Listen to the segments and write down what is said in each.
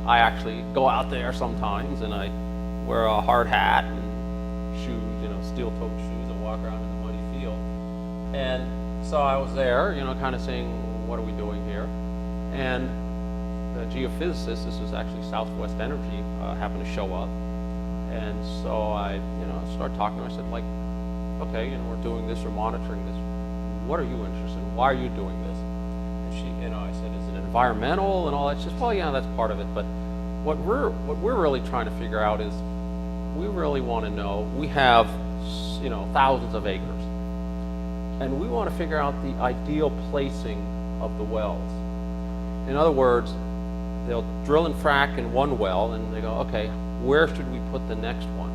I actually go out there sometimes and I wear a hard hat and shoes, steel-toed shoes, and walk around in the muddy field. And so I was there, kind of saying, what are we doing here? And the geophysicist, this was actually Southwest Energy, happened to show up. And so I, started talking to her. I said, okay, we're doing this, we're monitoring this. What are you interested in? Why are you doing this? And she, I said, is it environmental and all that? She says, well, yeah, that's part of it. But what we're really trying to figure out is, we really want to know. We have, thousands of acres, and we want to figure out the ideal placing of the wells. In other words, they'll drill and frack in one well, and they go, okay, where should we put the next one?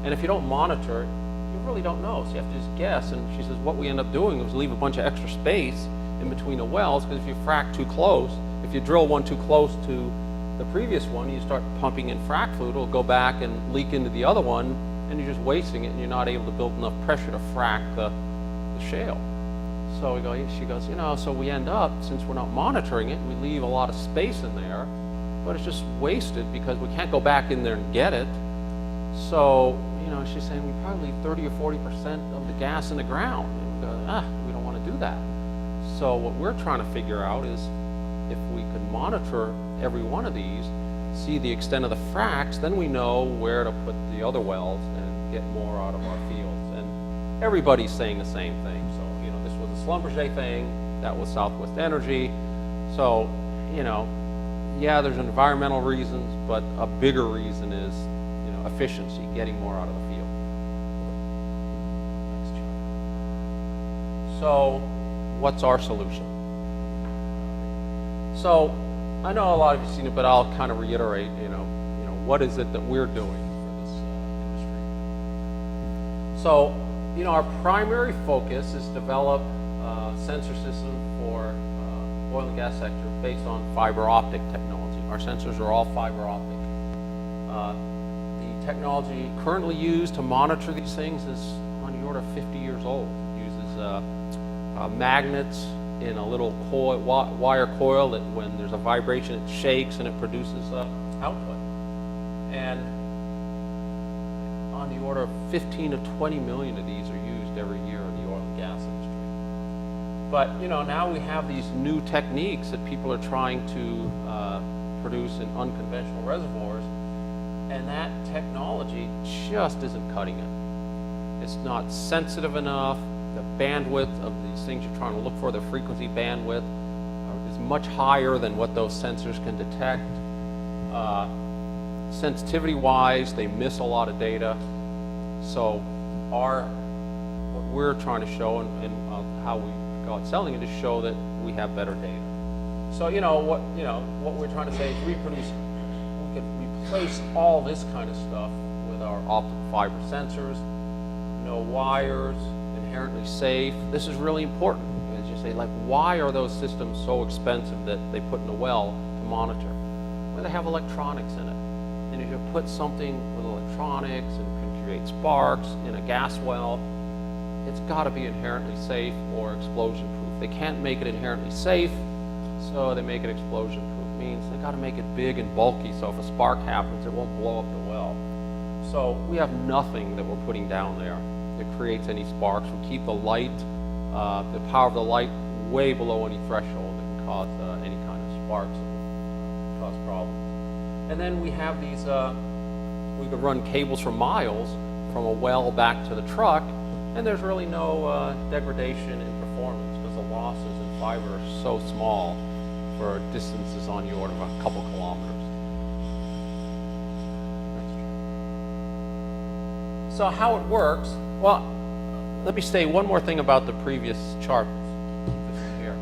And if you don't monitor it, you really don't know, so you have to just guess. And she says what we end up doing is leave a bunch of extra space in between the wells, because if you frack too close, if you drill one too close to the previous one, you start pumping in frack fluid, it'll go back and leak into the other one, and you're just wasting it, and you're not able to build enough pressure to frack the shale. So she goes, so we end up, since we're not monitoring it, we leave a lot of space in there, but it's just wasted because we can't go back in there and get it. So, she's saying we probably leave 30 or 40% of the gas in the ground. And we go, we don't want to do that. So what we're trying to figure out is, if we could monitor every one of these, see the extent of the fracks, then we know where to put the other wells and get more out of our fields. And everybody's saying the same thing. So, this was a Schlumberger thing, that was Southwest Energy. So, yeah, there's environmental reasons, but a bigger reason is, efficiency, getting more out of the field. Next chart. So, what's our solution? So, I know a lot of you have seen it, but I'll kind of reiterate, what is it that we're doing for this industry? So, our primary focus is develop a sensor system for oil and gas sector based on fiber optic technology. Our sensors are all fiber optic. The technology currently used to monitor these things is on the order of 50 years old. It uses magnets in a little wire coil that when there's a vibration, it shakes and it produces output. And on the order of 15 to 20 million of these are used every year in the oil and gas industry. But now we have these new techniques that people are trying to produce in unconventional reservoirs, and that technology just isn't cutting it. It's not sensitive enough. The bandwidth of these things you're trying to look for, the frequency bandwidth, is much higher than what those sensors can detect. Sensitivity-wise, they miss a lot of data. So what we're trying to show and how we go out selling it is show that we have better data. So what we're trying to say is we could replace all this kind of stuff with our optical fiber sensors, no wires, inherently safe. This is really important. As you say, why are those systems so expensive that they put in a well to monitor? Well, they have electronics in it. And if you put something with electronics and can create sparks in a gas well, it's got to be inherently safe or explosion proof. They can't make it inherently safe, so they make it explosion proof. It means they got to make it big and bulky, so if a spark happens, it won't blow up the well. So we have nothing that we're putting down there that creates any sparks. We keep the light, the power of the light, way below any threshold that can cause any kind of sparks or cause problems. And then we have these, we could run cables for miles from a well back to the truck, and there's really no degradation in performance because the losses in fiber are so small for distances on the order of a couple kilometers. So how it works, well, let me say one more thing about the previous chart. This one here.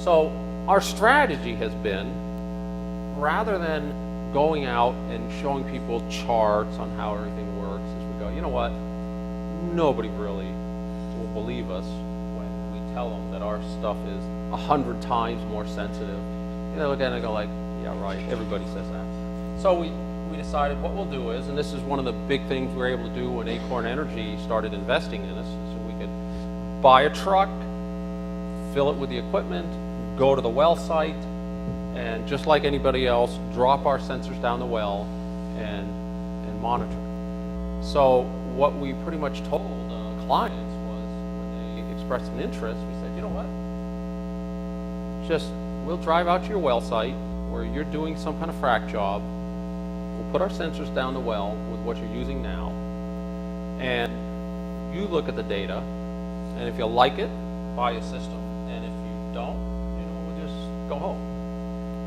So our strategy has been, rather than going out and showing people charts on how everything works, is we go, you know what, nobody really will believe us when we tell them that our stuff is 100 times more sensitive. They look at it and go like, yeah, right, everybody says that. So we decided what we'll do is, and this is one of the big things we were able to do when Acorn Energy started investing in us, so we could buy a truck, fill it with the equipment, go to the well site, and just like anybody else, drop our sensors down the well and monitor. So what we pretty much told clients was, when they expressed an interest, we said, you know what, we'll drive out to your well site where you're doing some kind of frac job. We'll put our sensors down the well with what you're using now, and you look at the data, and if you like it, buy a system, and if you don't, we'll just go home.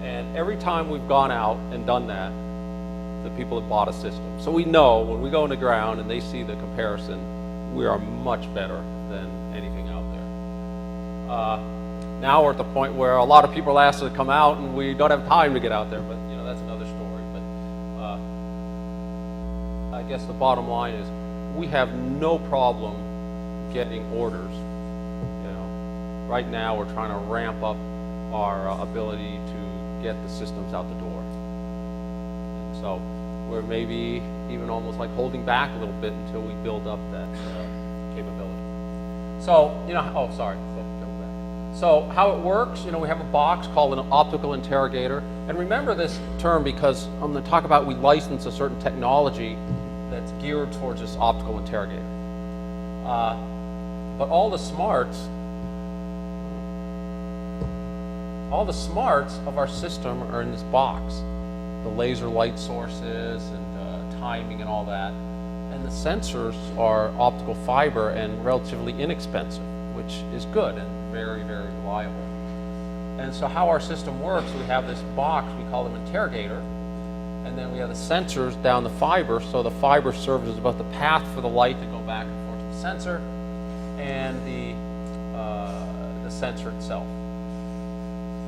And every time we've gone out and done that, the people have bought a system. So we know when we go in the ground and they see the comparison, we are much better than anything out there. Now we're at the point where a lot of people ask us to come out and we don't have time to get out there, but that's another story. But I guess the bottom line is we have no problem getting orders. Right now we're trying to ramp up our ability to get the systems out the door. So we're maybe even almost like holding back a little bit until we build up that capability. So, So how it works, we have a box called an optical interrogator. And remember this term because I'm going to talk about we license a certain technology that's geared towards this optical interrogator. But all the smarts of our system are in this box. The laser light sources and timing and all that. And the sensors are optical fiber and relatively inexpensive, which is good and very, very reliable. And so how our system works, we have this box, we call them interrogator, and then we have the sensors down the fiber, so the fiber serves as both the path for the light to go back and forth to the sensor and the sensor itself.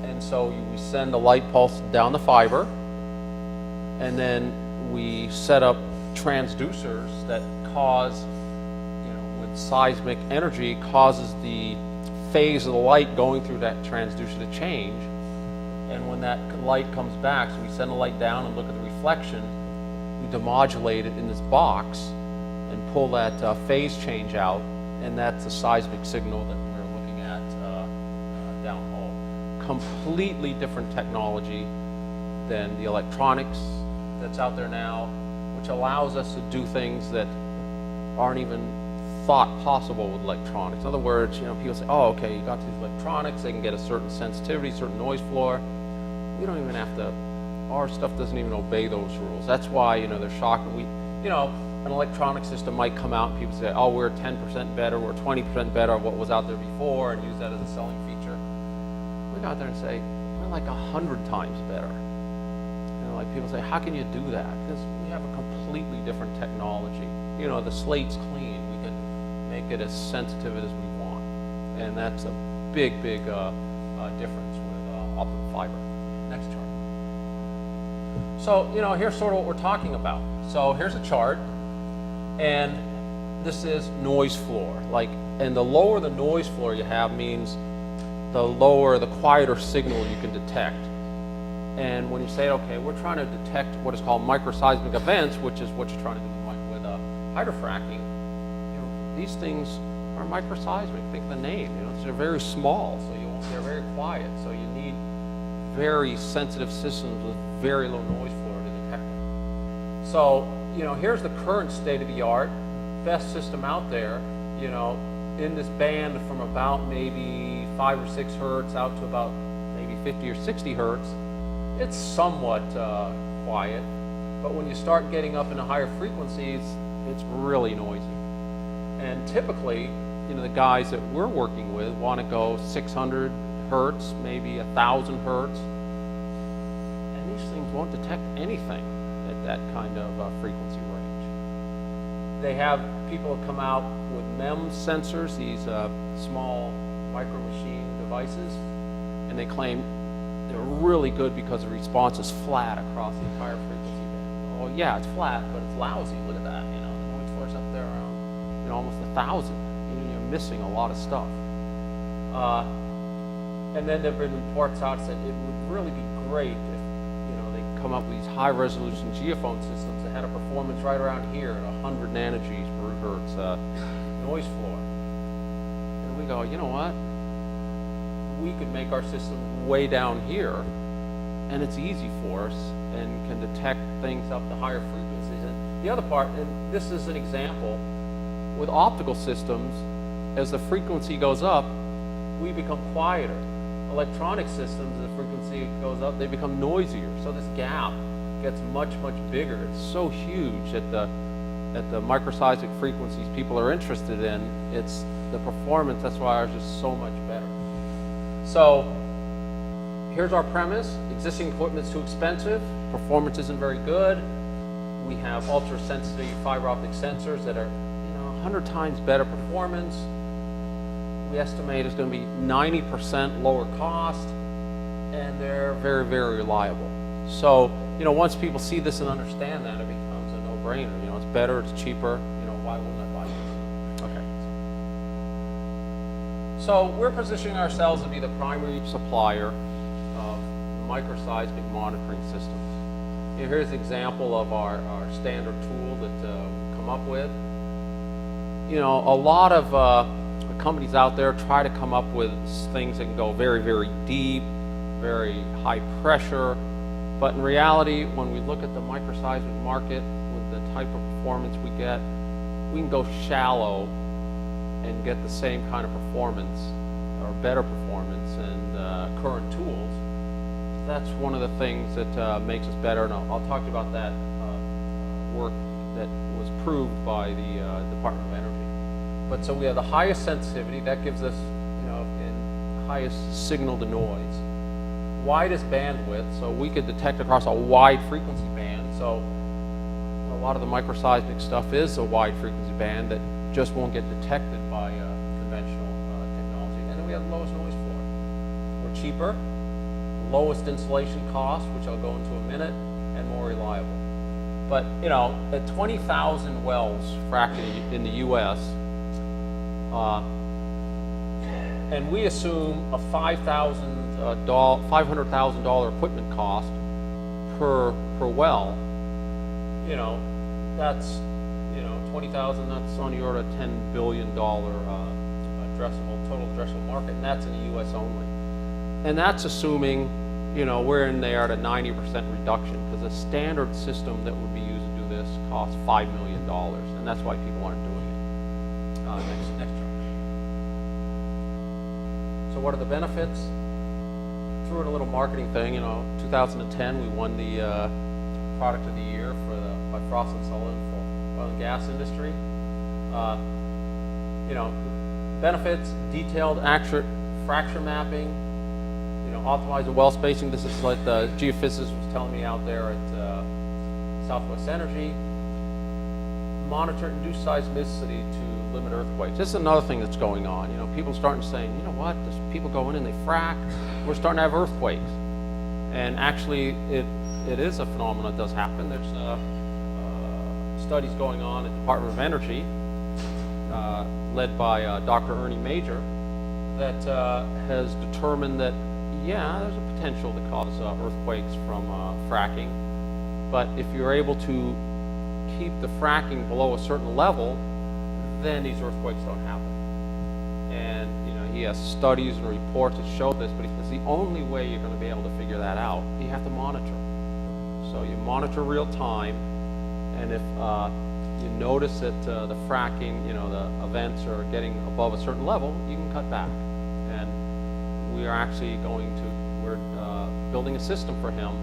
And so we send the light pulse down the fiber, and then we set up transducers that cause, with seismic energy, causes the phase of the light going through that transducer to change. And when that light comes back, so we send the light down and look at the reflection, we demodulate it in this box and pull that phase change out, and that's the seismic signal that we're looking at downhole. Completely different technology than the electronics that's out there now, which allows us to do things that aren't even thought possible with electronics. In other words, people say, oh, okay, you got these electronics, they can get a certain sensitivity, certain noise floor. We don't even have to, our stuff doesn't even obey those rules. That's why, they're shocked. An electronic system might come out and people say, oh, we're 10% better, we're 20% better of what was out there before, and use that as a selling feature. We go out there and say, we're like 100 times better. People say, how can you do that? Because we have a completely different technology. The slate's clean. We can make it as sensitive as we want. And that's a big, big difference with optical fiber. Next chart. So, here's sort of what we're talking about. So here's a chart, and this is noise floor. And the lower the noise floor you have means the quieter signal you can detect. And when you say, okay, we're trying to detect what is called microseismic events, which is what you're trying to do with hydrofracking, these things are microseismic. Think of the name. They're very small, so they're very quiet. So you need very sensitive systems with very low noise floor to detect them. So here's the current state of the art, best system out there. In this band from about maybe 5 or 6 hertz out to about maybe 50 or 60 hertz. It's somewhat quiet, but when you start getting up into higher frequencies, it's really noisy. And typically, the guys that we're working with want to go 600 hertz, maybe 1,000 hertz, and these things won't detect anything at that kind of frequency range. They have people come out with MEMS sensors, these small micro machine devices, and they claim they're really good because the response is flat across the entire frequency band. Well, yeah, it's flat, but it's lousy. Look at that. The noise floor's up there around almost 1,000. You're missing a lot of stuff. And then there have been reports out that said it would really be great if they come up with these high-resolution geophone systems that had a performance right around here at 100 nanoGs per hertz noise floor. And we go, you know what? We could make our system way down here and it's easy for us and can detect things up to higher frequencies. And the other part, and this is an example, with optical systems, as the frequency goes up, we become quieter. Electronic systems, as the frequency goes up, they become noisier. So this gap gets much, much bigger. It's so huge at the microseismic frequencies people are interested in. It's the performance, that's why ours is so much better. So here's our premise. Existing equipment is too expensive. Performance isn't very good. We have ultra-sensitive fiber optic sensors that are 100 times better performance. We estimate it's going to be 90% lower cost, and they're very, very reliable. So, once people see this and understand that, it becomes a no-brainer. It's better, it's cheaper. Why wouldn't I buy this? Okay. So we're positioning ourselves to be the primary supplier of microseismic monitoring systems. Here's an example of our standard tool that we come up with. A lot of companies out there try to come up with things that can go very, very deep, very high pressure, but in reality, when we look at the microseismic market with the type of performance we get, we can go shallow and get the same kind of performance or better performance and current tools. That's one of the things that makes us better, and I'll talk to you about that work that was proved by the Department of Energy. But so we have the highest sensitivity, that gives us, in highest signal to noise. Widest bandwidth, so we could detect across a wide frequency band. So a lot of the microseismic stuff is a wide frequency band that just won't get detected by conventional technology. And then we have the lowest noise floor. We're cheaper, lowest installation cost, which I'll go into in a minute, and more reliable. But at 20,000 wells fracked in the U.S., and we assume a $500,000 equipment cost per well. That's 20,000. That's on the order of $10 billion total addressable market, and that's in the U.S. only. And that's assuming we're in there at a 90% reduction, because a standard system that would be used to do this costs $5 million, and that's why people aren't doing it. Next chart. So what are the benefits? Threw in a little marketing thing. 2010 we won the product of the year by Frost & Sullivan for oil and gas industry. Benefits: detailed, accurate fracture mapping. Optimize the well spacing. This is like the geophysicist was telling me out there at Southwest Energy. Monitor induced seismicity to limit earthquakes. This is another thing that's going on. People starting saying, what? There's people go in and they frack. We're starting to have earthquakes. And actually, it is a phenomenon that does happen. There's studies going on at the Department of Energy, led by Dr. Ernie Major, that has determined that, there's a potential to cause earthquakes from fracking. But if you're able to keep the fracking below a certain level, then these earthquakes don't happen. And he has studies and reports that show this, but he says the only way you're going to be able to figure that out, you have to monitor. So you monitor real time, and if you notice that the fracking, the events are getting above a certain level, you can cut back. And we are actually we're building a system for him